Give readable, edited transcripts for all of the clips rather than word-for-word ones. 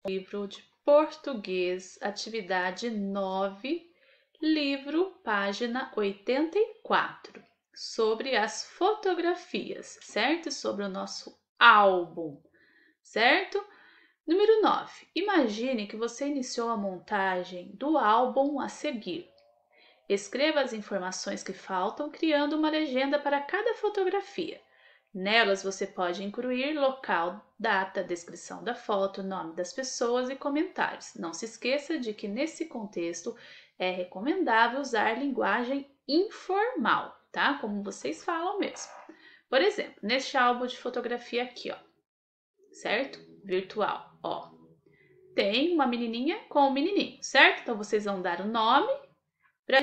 Livro de português, atividade 9, livro, página 84, sobre as fotografias, certo? Sobre o nosso álbum, certo? Número 9. Imagine que você iniciou a montagem do álbum a seguir. Escreva as informações que faltam, criando uma legenda para cada fotografia. Nelas você pode incluir local, data, descrição da foto, nome das pessoas e comentários. Não se esqueça de que nesse contexto é recomendável usar linguagem informal, tá? Como vocês falam mesmo. Por exemplo, neste álbum de fotografia aqui, ó, certo? Virtual, ó. Tem uma menininha com um menininho, certo? Então vocês vão dar o nome,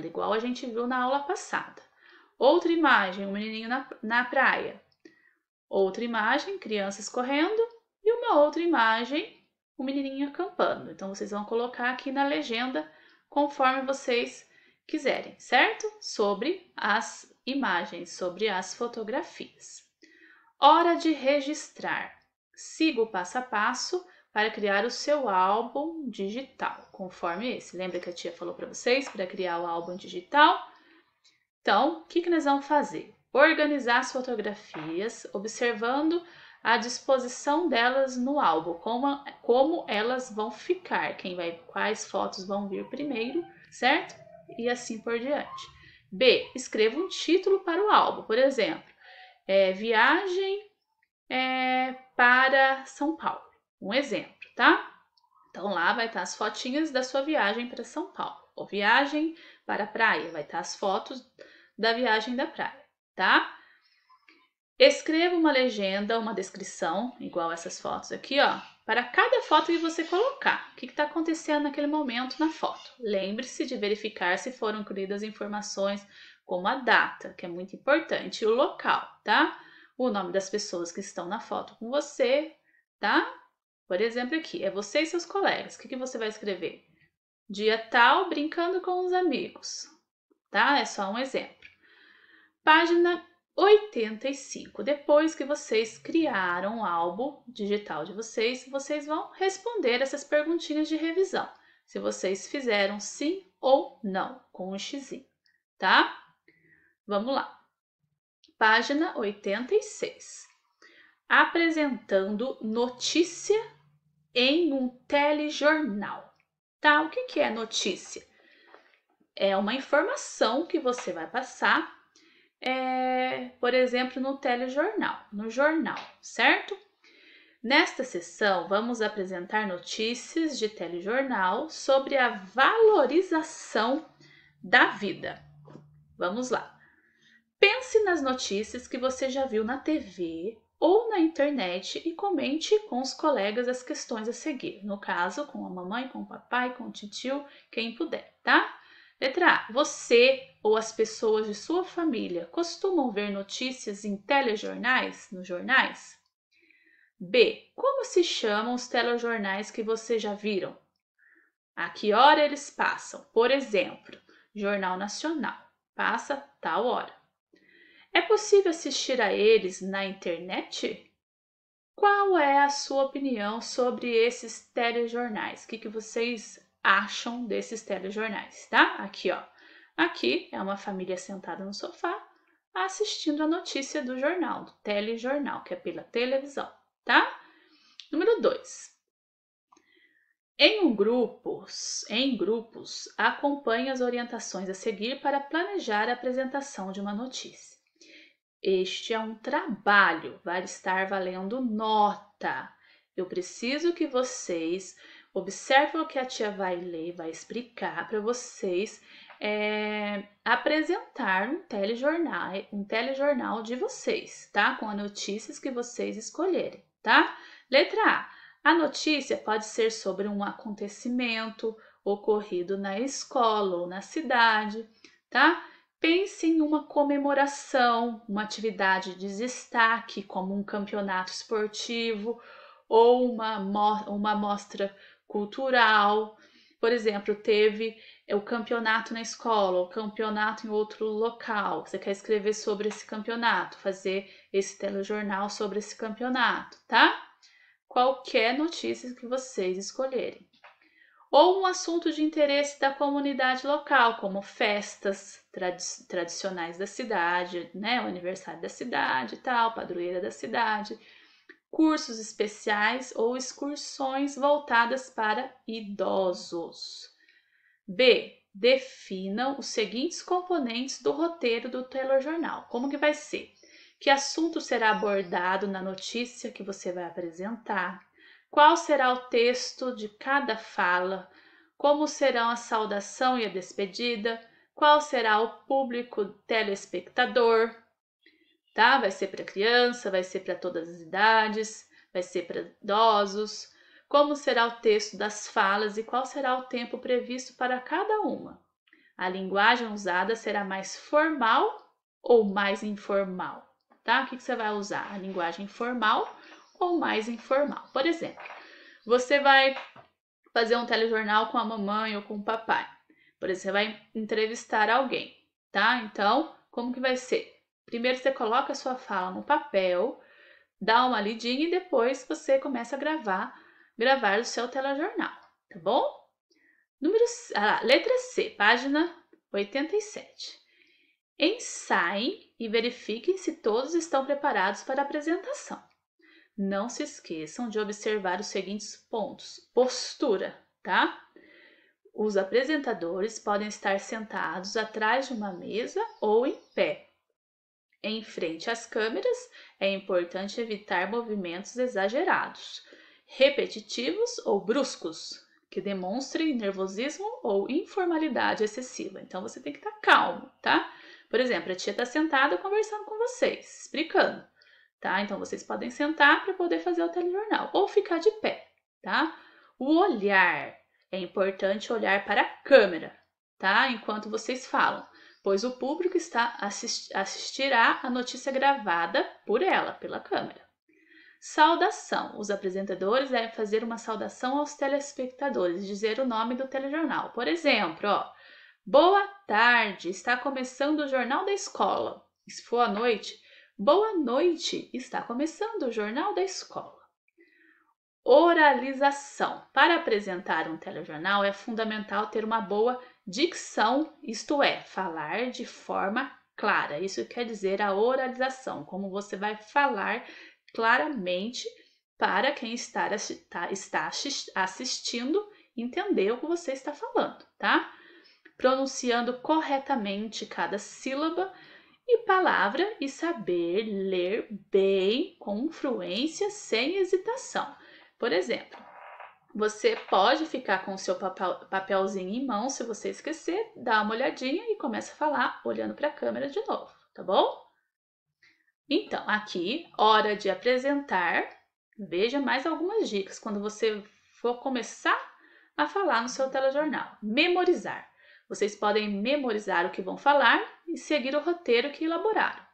igual a gente viu na aula passada. Outra imagem, um menininho na praia. Outra imagem, crianças correndo, e uma outra imagem, o menininho acampando. Então, vocês vão colocar aqui na legenda conforme vocês quiserem, certo? Sobre as imagens, sobre as fotografias. Hora de registrar. Siga o passo a passo para criar o seu álbum digital, conforme esse. Lembra que a tia falou para vocês para criar o álbum digital? Então, o que nós vamos fazer? Organizar as fotografias, observando a disposição delas no álbum, como elas vão ficar, quais fotos vão vir primeiro, certo? E assim por diante. B. Escreva um título para o álbum, por exemplo, viagem para São Paulo, um exemplo, tá? Então lá vai estar as fotinhas da sua viagem para São Paulo, ou viagem para a praia, vai estar as fotos da viagem da praia, tá? Escreva uma legenda, uma descrição, igual essas fotos aqui, ó, para cada foto que você colocar. O que está acontecendo naquele momento na foto? Lembre-se de verificar se foram incluídas informações como a data, que é muito importante, e o local, tá? O nome das pessoas que estão na foto com você, tá? Por exemplo, aqui, é você e seus colegas. O que você vai escrever? Dia tal, brincando com os amigos, tá? É só um exemplo. Página 85. Depois que vocês criaram o álbum digital de vocês, vocês vão responder essas perguntinhas de revisão. Se vocês fizeram sim ou não, com um xizinho, tá? Vamos lá. Página 86. Apresentando notícia em um telejornal. Tá? O que é notícia? É uma informação que você vai passar por exemplo, no telejornal, no jornal, certo? Nesta sessão, vamos apresentar notícias de telejornal sobre a valorização da vida. Vamos lá. Pense nas notícias que você já viu na TV ou na internet e comente com os colegas as questões a seguir. No caso, com a mamãe, com o papai, com o titio, quem puder, tá? Letra A. Você ou as pessoas de sua família costumam ver notícias em telejornais, nos jornais? B. Como se chamam os telejornais que você já viram? A que hora eles passam? Por exemplo, Jornal Nacional. Passa tal hora. É possível assistir a eles na internet? Qual é a sua opinião sobre esses telejornais? O que vocês acham desses telejornais, tá? Aqui, ó. Aqui é uma família sentada no sofá assistindo a notícia do jornal, do telejornal, que é pela televisão, tá? Número 2. Em grupos, acompanhe as orientações a seguir para planejar a apresentação de uma notícia. Este é um trabalho, vai estar valendo nota. Eu preciso que vocês observem o que a tia vai ler, vai explicar para vocês apresentar um telejornal de vocês, tá? Com as notícias que vocês escolherem, tá? Letra A. A notícia pode ser sobre um acontecimento ocorrido na escola ou na cidade, tá? Pense em uma comemoração, uma atividade de destaque, como um campeonato esportivo ou uma mostra cultural. Por exemplo, teve o campeonato na escola, o campeonato em outro local. Você quer escrever sobre esse campeonato, fazer esse telejornal sobre esse campeonato, tá? qualquer notícia que vocês escolherem. Ou um assunto de interesse da comunidade local, como festas tradicionais da cidade, né? O aniversário da cidade e tal, padroeira da cidade, cursos especiais ou excursões voltadas para idosos. B. Definam os seguintes componentes do roteiro do telejornal. Como que vai ser? Que assunto será abordado na notícia que você vai apresentar? Qual será o texto de cada fala? Como serão a saudação e a despedida? Qual será o público telespectador? Tá? Vai ser para criança, vai ser para todas as idades, vai ser para idosos. Como será o texto das falas e qual será o tempo previsto para cada uma? A linguagem usada será mais formal ou mais informal? Tá? O que você vai usar? A linguagem formal ou mais informal? Por exemplo, você vai fazer um telejornal com a mamãe ou com o papai. Por exemplo, você vai entrevistar alguém, tá? Então, como que vai ser? Primeiro você coloca a sua fala no papel, dá uma lidinha e depois você começa a gravar o seu telejornal, tá bom? Letra C, página 87. Ensaiem e verifiquem se todos estão preparados para a apresentação. Não se esqueçam de observar os seguintes pontos. Postura, tá? Os apresentadores podem estar sentados atrás de uma mesa ou em pé. Em frente às câmeras, é importante evitar movimentos exagerados, repetitivos ou bruscos, que demonstrem nervosismo ou informalidade excessiva. Então, você tem que estar calmo, tá? Por exemplo, a tia está sentada conversando com vocês, explicando, tá? Então, vocês podem sentar para poder fazer o telejornal ou ficar de pé, tá? O olhar, é importante olhar para a câmera, tá? Enquanto vocês falam, pois o público assistirá a notícia gravada por ela, pela câmera. Saudação. Os apresentadores devem fazer uma saudação aos telespectadores, dizer o nome do telejornal. Por exemplo, boa tarde, está começando o Jornal da Escola. Se for à noite, boa noite, está começando o Jornal da Escola. Oralização. Para apresentar um telejornal é fundamental ter uma boa dicção, isto é, falar de forma clara. Isso quer dizer a oralização, como você vai falar claramente para quem está assistindo entender o que você está falando, tá? Pronunciando corretamente cada sílaba e palavra e saber ler bem, com fluência, sem hesitação. Por exemplo, você pode ficar com o seu papelzinho em mão, se você esquecer, dá uma olhadinha e começa a falar olhando para a câmera de novo, tá bom? Então, aqui, hora de apresentar, veja mais algumas dicas quando você for começar a falar no seu telejornal. Memorizar. Vocês podem memorizar o que vão falar e seguir o roteiro que elaboraram.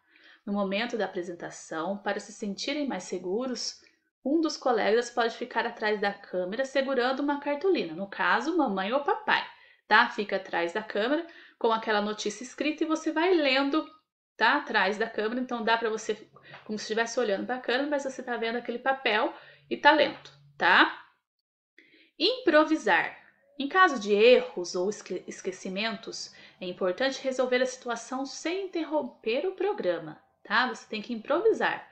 No momento da apresentação, para se sentirem mais seguros, um dos colegas pode ficar atrás da câmera segurando uma cartolina, no caso, mamãe ou papai, tá? Fica atrás da câmera com aquela notícia escrita e você vai lendo, tá? Atrás da câmera, então dá para você, como se estivesse olhando para a câmera, mas você tá vendo aquele papel e tá lendo, tá? Improvisar. Em caso de erros ou esquecimentos, é importante resolver a situação sem interromper o programa, tá? Você tem que improvisar,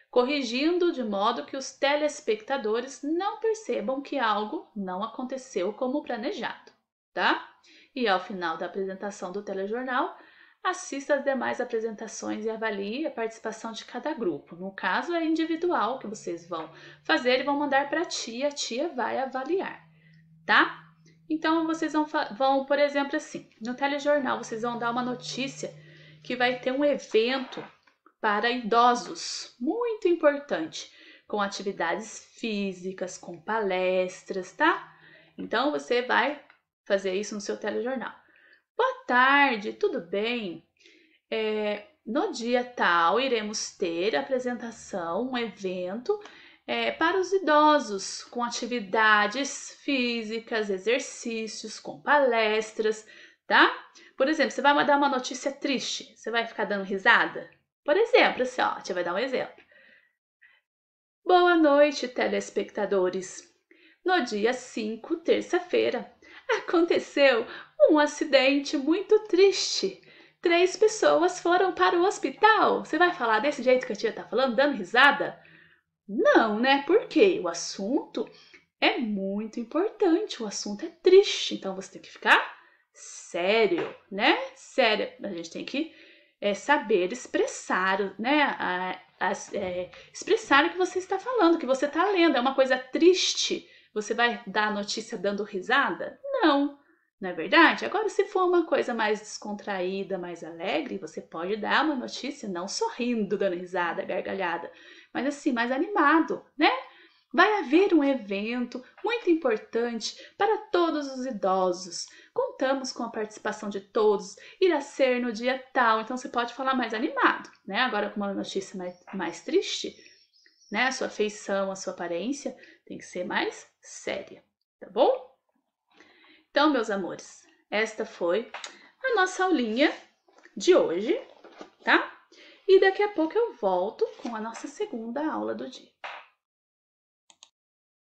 corrigindo de modo que os telespectadores não percebam que algo não aconteceu como planejado, tá? E ao final da apresentação do telejornal, assista às demais apresentações e avalie a participação de cada grupo. No caso, é individual que vocês vão fazer e vão mandar para a tia vai avaliar, tá? Então, vocês vão, por exemplo, assim, no telejornal, vocês vão dar uma notícia que vai ter um evento para idosos, muito importante, com atividades físicas, com palestras, tá? Então, você vai fazer isso no seu telejornal. Boa tarde, tudo bem? No dia tal, iremos ter apresentação, um evento para os idosos, com atividades físicas, exercícios, com palestras, tá? Por exemplo, você vai mandar uma notícia triste, você vai ficar dando risada? Por exemplo, assim, ó, a tia vai dar um exemplo. Boa noite, telespectadores! No dia 5, terça-feira, aconteceu um acidente muito triste. 3 pessoas foram para o hospital. Você vai falar desse jeito que a tia tá falando, dando risada? Não, né? Porque o assunto é muito importante, o assunto é triste, então você tem que ficar sério, né? Sério, a gente tem que saber expressar, né? Expressar o que você está falando, o que você está lendo. É uma coisa triste. Você vai dar a notícia dando risada? Não, não é verdade? Agora, se for uma coisa mais descontraída, mais alegre, você pode dar uma notícia não sorrindo, dando risada, gargalhada, mas assim, mais animado, né? Vai haver um evento muito importante para todos os idosos. Contamos com a participação de todos. Irá ser no dia tal, então você pode falar mais animado, né? Agora com uma notícia mais triste, né? A sua feição, a sua aparência tem que ser mais séria, tá bom? Então, meus amores, esta foi a nossa aulinha de hoje, tá? E daqui a pouco eu volto com a nossa segunda aula do dia.